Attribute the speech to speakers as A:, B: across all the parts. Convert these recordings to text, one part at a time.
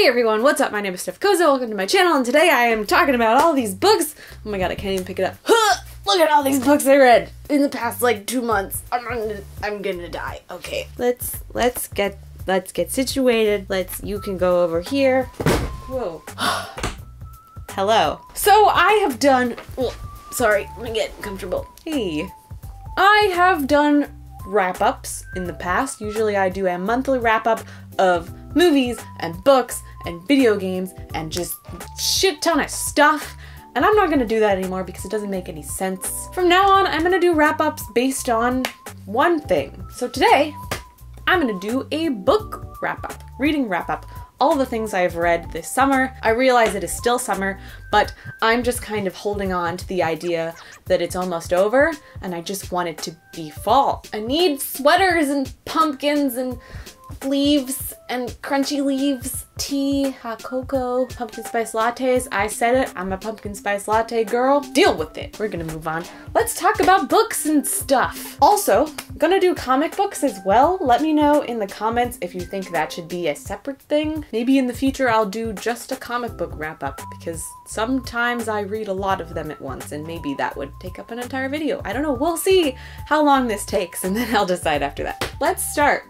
A: Hey everyone, what's up? My name is Steph Koza, welcome to my channel, and today I am talking about all these books. Oh my god, I can't even pick it up. Look at all these books I read in the past like 2 months. I'm gonna die. Okay, let's get situated. You can go over here. Whoa. Hello. So I have done, sorry, let me get comfortable. Hey. I have done wrap-ups in the past. Usually I do a monthly wrap-up of movies and books and video games and just shit ton of stuff. And I'm not gonna do that anymore because it doesn't make any sense. From now on, I'm gonna do wrap-ups based on one thing. So today, I'm gonna do a book wrap-up, reading wrap-up. All the things I've read this summer. I realize it is still summer, but I'm just kind of holding on to the idea that it's almost over and I just want it to be fall. I need sweaters and pumpkins and leaves and crunchy leaves, tea, hot cocoa, pumpkin spice lattes. I said it, I'm a pumpkin spice latte girl. Deal with it. We're gonna move on. Let's talk about books and stuff. Also, gonna do comic books as well. Let me know in the comments if you think that should be a separate thing. Maybe in the future I'll do just a comic book wrap up because sometimes I read a lot of them at once and maybe that would take up an entire video. I don't know, we'll see how long this takes and then I'll decide after that. Let's start.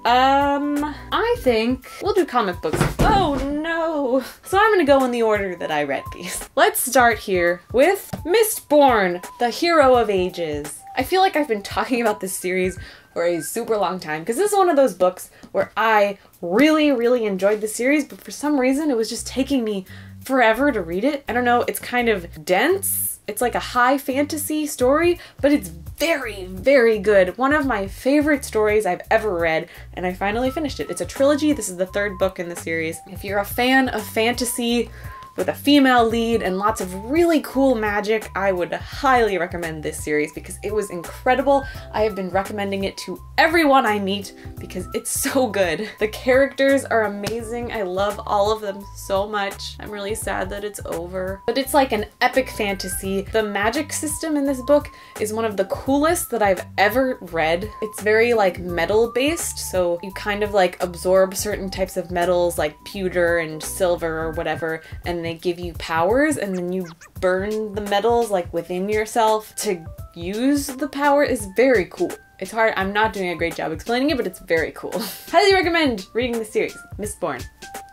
A: I think we'll do comic books. Oh no! So I'm gonna go in the order that I read these. Let's start here with Mistborn, the Hero of Ages. I feel like I've been talking about this series for a super long time because this is one of those books where I really enjoyed the series, but for some reason it was just taking me forever to read it. I don't know, it's kind of dense. It's like a high fantasy story, but it's very good. One of my favorite stories I've ever read, and I finally finished it. It's a trilogy. This is the third book in the series. If you're a fan of fantasy with a female lead and lots of really cool magic, I would highly recommend this series because it was incredible. I have been recommending it to everyone I meet because it's so good. The characters are amazing. I love all of them so much. I'm really sad that it's over. But it's like an epic fantasy. The magic system in this book is one of the coolest that I've ever read. It's very like metal based, so you kind of like absorb certain types of metals like pewter and silver or whatever, and they give you powers, and then you burn the metals like within yourself to use the power. Is very cool. It's hard, I'm not doing a great job explaining it, but it's very cool. Highly recommend reading the series, Mistborn.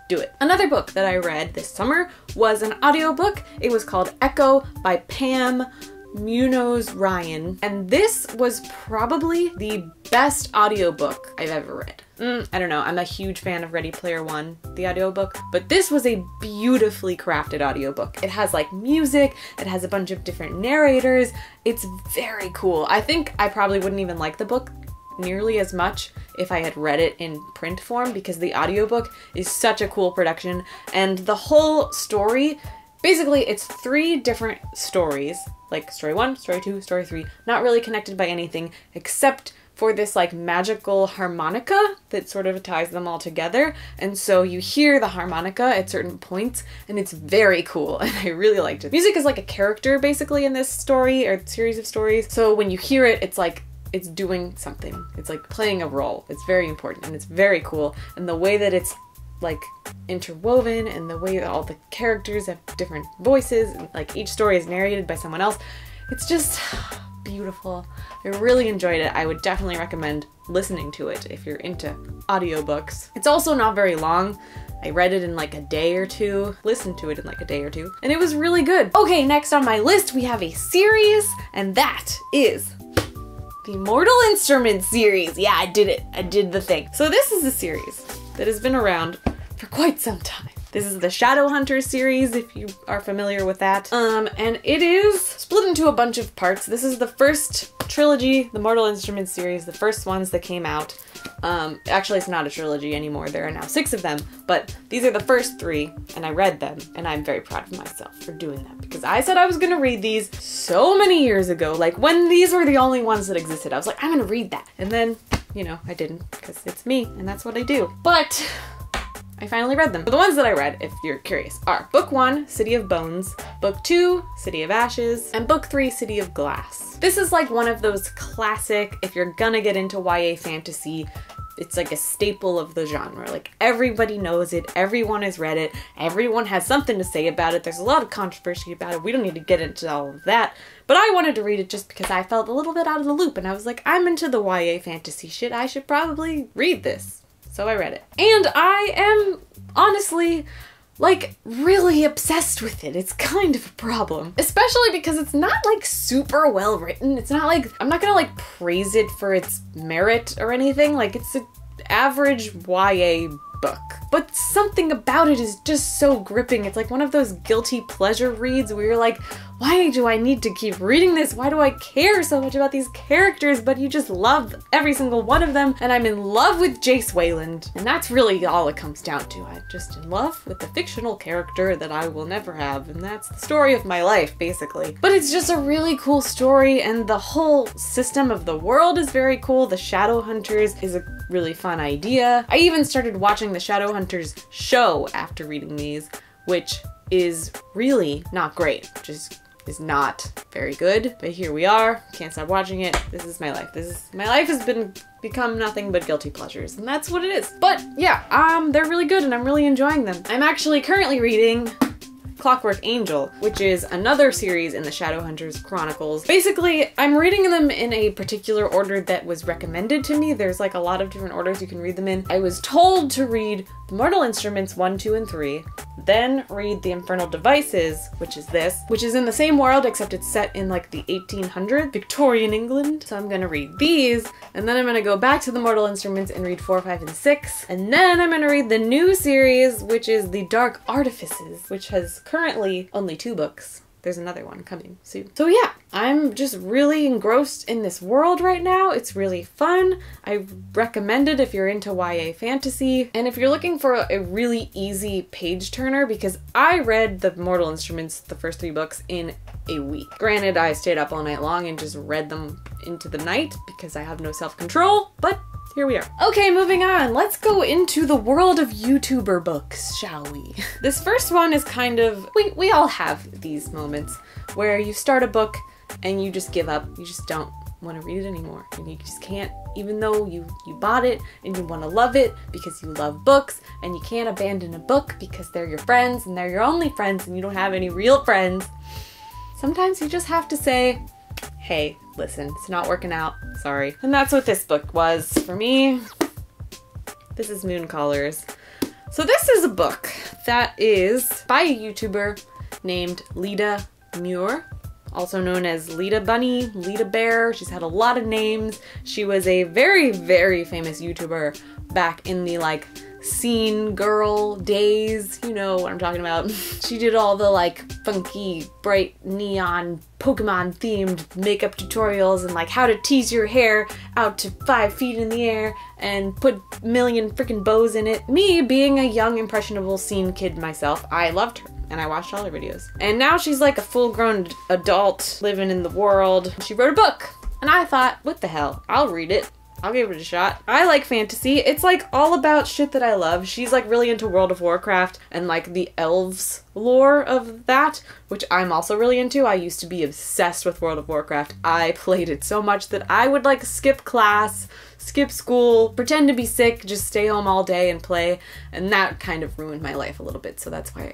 A: Do it. Another book that I read this summer was an audiobook. It was called Echo by Pam Munoz Ryan, and this was probably the best audiobook I've ever read. I don't know, I'm a huge fan of Ready Player One, the audiobook, but this was a beautifully crafted audiobook. It has like music, it has a bunch of different narrators. It's very cool. I think I probably wouldn't even like the book nearly as much if I had read it in print form because the audiobook is such a cool production, and the whole story, basically it's 3 different stories, like story 1, story 2, story 3, not really connected by anything except for this like magical harmonica that sort of ties them all together. And so you hear the harmonica at certain points and it's very cool and I really liked it. Music is like a character basically in this story or series of stories. So when you hear it, it's like it's doing something. It's like playing a role. It's very important and it's very cool. And the way that it's like interwoven and the way that all the characters have different voices and like each story is narrated by someone else, it's just beautiful. I really enjoyed it. I would definitely recommend listening to it if you're into audiobooks. It's also not very long. I read it in like a day or two, listened to it in like a day or two, and it was really good. Okay, next on my list we have a series, and that is the Mortal Instruments series. Yeah, I did it. I did the thing. So this is a series that has been around for quite some time. This is the Shadowhunter series, if you are familiar with that. And it is split into a bunch of parts. This is the first trilogy, the Mortal Instruments series, the first ones that came out. Actually, it's not a trilogy anymore. There are now 6 of them, but these are the first 3, and I read them, and I'm very proud of myself for doing that, because I said I was gonna read these so many years ago, like when these were the only ones that existed. I was like, I'm gonna read that. And then, you know, I didn't, because it's me, and that's what I do. But I finally read them. But the ones that I read, if you're curious, are Book 1, City of Bones, Book 2, City of Ashes, and Book 3, City of Glass. This is like one of those classic, if you're gonna get into YA fantasy, it's like a staple of the genre. Like, everybody knows it, everyone has read it, everyone has something to say about it, there's a lot of controversy about it, we don't need to get into all of that. But I wanted to read it just because I felt a little bit out of the loop, and I was like, I'm into the YA fantasy shit, I should probably read this. So I read it. And I am, honestly, like, really obsessed with it. It's kind of a problem. Especially because it's not, like, super well written. It's not like, I'm not gonna, like, praise it for its merit or anything. Like, it's an average YA book. But something about it is just so gripping. It's like one of those guilty pleasure reads where you're like, why do I need to keep reading this? Why do I care so much about these characters? But you just love every single one of them, and I'm in love with Jace Wayland. And that's really all it comes down to. I'm just in love with the fictional character that I will never have, and that's the story of my life, basically. But it's just a really cool story, and the whole system of the world is very cool. The Shadowhunters is a really fun idea. I even started watching the Shadowhunters show after reading these, which is really not great. Just is not very good, but here we are. Can't stop watching it. This is my life. My life has become nothing but guilty pleasures, and that's what it is. But yeah, they're really good and I'm really enjoying them. I'm actually currently reading Clockwork Angel, which is another series in the Shadowhunters Chronicles. Basically, I'm reading them in a particular order that was recommended to me. There's like a lot of different orders you can read them in. I was told to read The Mortal Instruments 1, 2, and 3, then read The Infernal Devices, which is this, which is in the same world except it's set in like the 1800s, Victorian England. So I'm gonna read these, and then I'm gonna go back to The Mortal Instruments and read 4, 5, and 6, and then I'm gonna read the new series, which is The Dark Artifices, which has currently only 2 books. There's another one coming soon. So yeah, I'm just really engrossed in this world right now. It's really fun. I recommend it if you're into YA fantasy. And if you're looking for a really easy page turner, because I read The Mortal Instruments, the first 3 books, in a week. Granted, I stayed up all night long and just read them into the night because I have no self-control, but here we are. Okay, moving on. Let's go into the world of YouTuber books, shall we? This first one is kind of, we all have these moments where you start a book and you just give up. You just don't want to read it anymore. And you just can't, even though you bought it and you want to love it because you love books, and you can't abandon a book because they're your friends and they're your only friends and you don't have any real friends. Sometimes you just have to say, hey, listen, it's not working out, sorry. And that's what this book was for me. This is Mooncallers. So this is a book that is by a YouTuber named Lida Muir, also known as Lida Bunny, Lida Bear. She's had a lot of names. She was a very, very famous YouTuber back in the like scene girl days, you know what I'm talking about. She did all the like funky, bright, neon, Pokemon themed makeup tutorials and like how to tease your hair out to 5 feet in the air and put a million freaking bows in it. Me, being a young, impressionable scene kid myself, I loved her and I watched all her videos. And now she's like a full-grown adult living in the world. She wrote a book and I thought, what the hell, I'll read it. I'll give it a shot. I like fantasy. It's like all about shit that I love. She's like really into World of Warcraft and like the elves lore of that, which I'm also really into. I used to be obsessed with World of Warcraft. I played it so much that I would like skip class, skip school, pretend to be sick, just stay home all day and play, and that kind of ruined my life a little bit, so that's why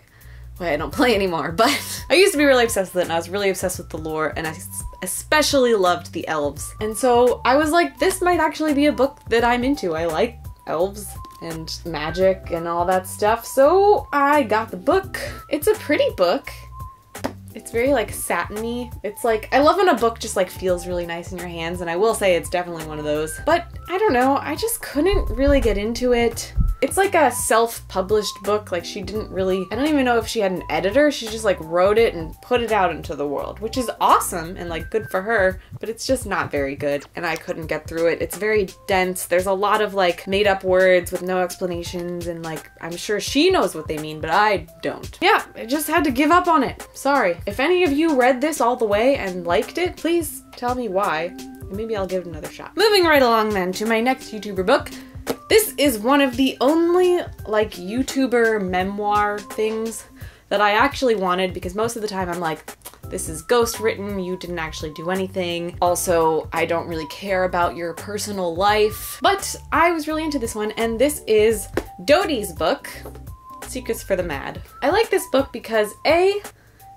A: I don't play anymore. But I used to be really obsessed with it, and I was really obsessed with the lore, and I especially loved the elves. And so I was like, this might actually be a book that I'm into. I like elves and magic and all that stuff, so I got the book. It's a pretty book. It's very like satiny. It's like, I love when a book just like feels really nice in your hands, and I will say it's definitely one of those. But I don't know, I just couldn't really get into it. It's like a self-published book. Like she didn't really, I don't even know if she had an editor. She just like wrote it and put it out into the world, which is awesome and like good for her, but it's just not very good and I couldn't get through it. It's very dense. There's a lot of like made up words with no explanations, and like I'm sure she knows what they mean, but I don't. Yeah, I just had to give up on it. Sorry. If any of you read this all the way and liked it, please tell me why. Maybe I'll give it another shot. Moving right along then to my next YouTuber book. This is one of the only like YouTuber memoir things that I actually wanted, because most of the time I'm like, this is ghost written, you didn't actually do anything. Also, I don't really care about your personal life. But I was really into this one, and this is Dodi's book, Secrets for the Mad. I like this book because A,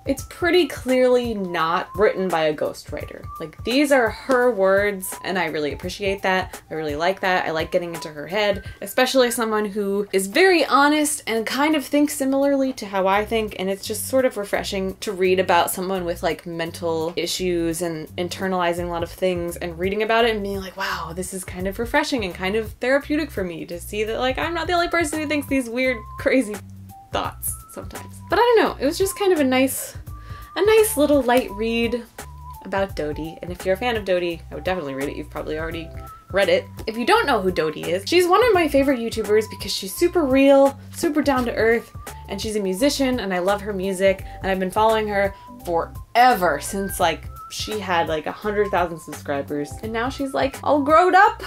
A: it's pretty clearly not written by a ghostwriter. Like, these are her words, and I really appreciate that. I really like that. I like getting into her head, especially someone who is very honest and kind of thinks similarly to how I think, and it's just sort of refreshing to read about someone with like mental issues and internalizing a lot of things and reading about it and being like, wow, this is kind of refreshing and kind of therapeutic for me to see that like I'm not the only person who thinks these weird, crazy thoughts sometimes. But I don't know, it was just kind of a nice little light read about Dodi. And if you're a fan of Dodi, I would definitely read it. You've probably already read it. If you don't know who Dodi is, she's one of my favorite YouTubers because she's super real, super down to earth, and she's a musician and I love her music, and I've been following her forever, since like she had like 100,000 subscribers, and now she's like all grown up.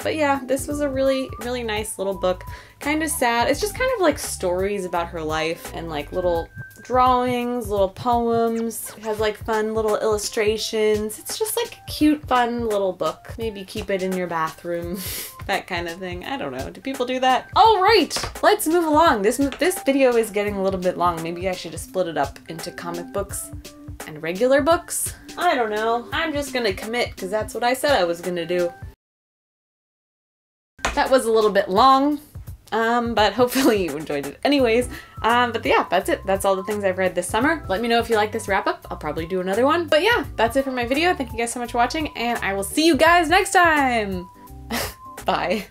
A: But yeah, this was a really, really nice little book. Kind of sad. It's just kind of like stories about her life and like little drawings, little poems. It has like fun little illustrations. It's just like a cute, fun little book. Maybe keep it in your bathroom, that kind of thing. I don't know. Do people do that? All right, let's move along. This video is getting a little bit long. Maybe I should have split it up into comic books and regular books. I don't know. I'm just gonna commit because that's what I said I was gonna do. That was a little bit long, but hopefully you enjoyed it anyways. But yeah, that's it. That's all the things I've read this summer. Let me know if you like this wrap up. I'll probably do another one. But yeah, that's it for my video. Thank you guys so much for watching, and I will see you guys next time. Bye.